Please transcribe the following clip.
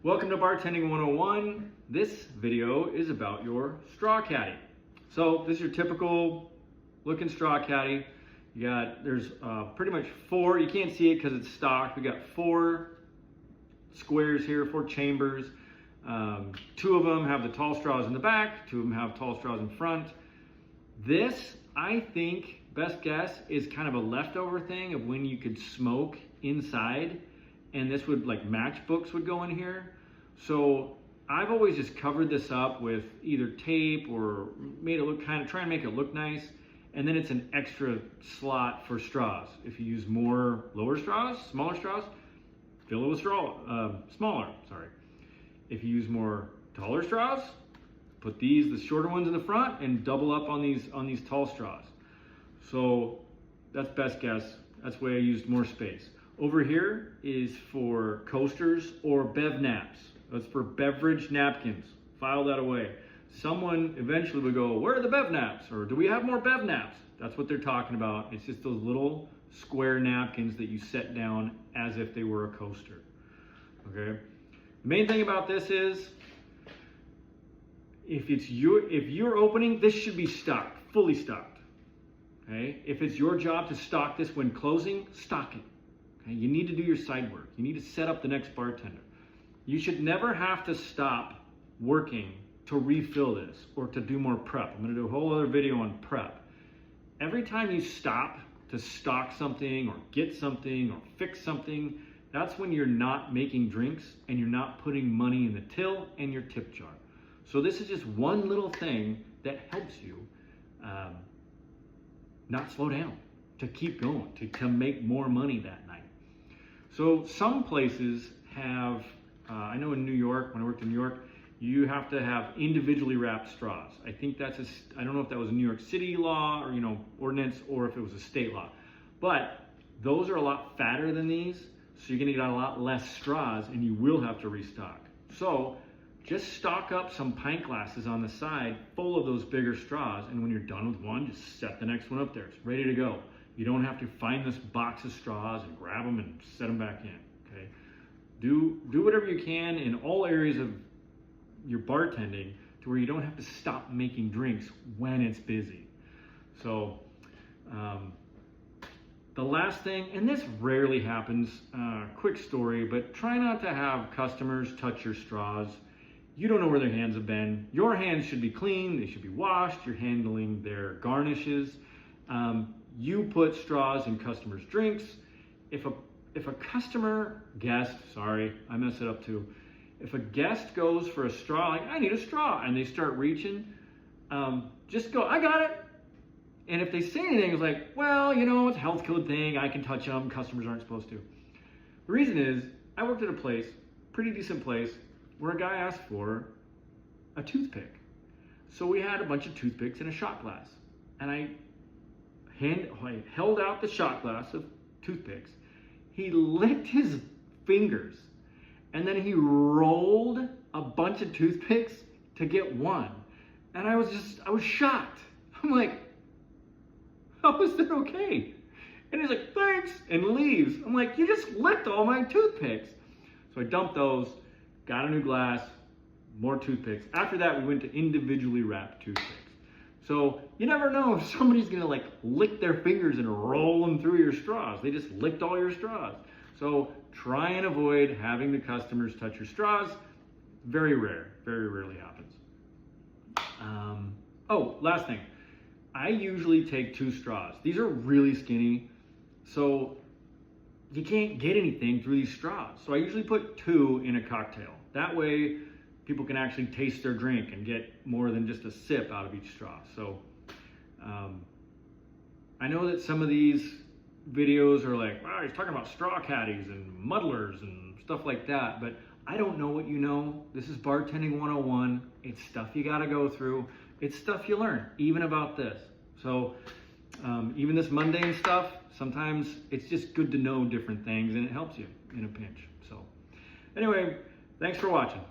Welcome to Bartending 101. This video is about your StrawCaddy. So this is your typical looking StrawCaddy. There's pretty much four, you can't see it because it's stocked. We got four squares here, four chambers. Two of them have the tall straws in the back, two of them have tall straws in front. This, I think, best guess, is kind of a leftover thing of when you could smoke inside, and this would, like, matchbooks would go in here. So I've always just covered this up with either tape or made it look try and make it look nice. And then it's an extra slot for straws. If you use more smaller straws, fill it with smaller, sorry. If you use more taller straws, put the shorter ones in the front and double up on these tall straws. So that's best guess. That's the way I used more space. Over here is for coasters or bev naps. That's for beverage napkins. File that away. Someone eventually would go, where are the bev naps? Or do we have more bev naps? That's what they're talking about. It's just those little square napkins that you set down as if they were a coaster. Okay. The main thing about this is, if you're opening, this should be stocked, fully stocked. Okay. If it's your job to stock this when closing, stock it. Okay? You need to do your side work. You need to set up the next bartender. You should never have to stop working to refill this or to do more prep. I'm going to do a whole other video on prep. Every time you stop to stock something or get something or fix something, that's when you're not making drinks and you're not putting money in the till and your tip jar. So this is just one little thing that helps you not slow down, to keep going, to make more money that night. So some places have, I know in New York, when I worked in New York, you have to have individually wrapped straws. I think I don't know if that was a New York City law or, ordinance, or if it was a state law. But those are a lot fatter than these, so you're gonna get a lot less straws and you will have to restock. So just stock up some pint glasses on the side full of those bigger straws, and when you're done with one, just set the next one up there. It's ready to go. You don't have to find this box of straws and grab them and set them back in, okay? Do whatever you can in all areas of your bartending to where you don't have to stop making drinks when it's busy. So the last thing, and this rarely happens, quick story, but try not to have customers touch your straws. You don't know where their hands have been. Your hands should be clean, they should be washed, you're handling their garnishes. You put straws in customers' drinks. If a customer, guest, sorry, I mess it up too. If a guest goes for a straw, like, I need a straw, and they start reaching, just go, I got it. And if they say anything, it's like, well, it's a health code thing, I can touch them, customers aren't supposed to. The reason is, I worked at a place, pretty decent place, where a guy asked for a toothpick. So we had a bunch of toothpicks in a shot glass. And I held out the shot glass of toothpicks. He licked his fingers, and then he rolled a bunch of toothpicks to get one. And I was shocked. I'm like, how is that okay? And he's like, thanks, and leaves. I'm like, you just licked all my toothpicks. So I dumped those, got a new glass, more toothpicks. After that, we went to individually wrapped toothpicks. So you never know if somebody's gonna lick their fingers and roll them through your straws. They just licked all your straws. So try and avoid having the customers touch your straws. Very rare, very rarely happens. Oh, last thing. I usually take 2 straws. These are really skinny, so you can't get anything through these straws. So I usually put 2 in a cocktail. That way, people can actually taste their drink and get more than just a sip out of each straw. So I know that some of these videos are like, wow, he's talking about straw caddies and muddlers and stuff like that, but I don't know what you know. This is Bartending 101. It's stuff you gotta go through. It's stuff you learn, even about this. So even this mundane stuff, sometimes it's just good to know different things and it helps you in a pinch. So anyway, thanks for watching.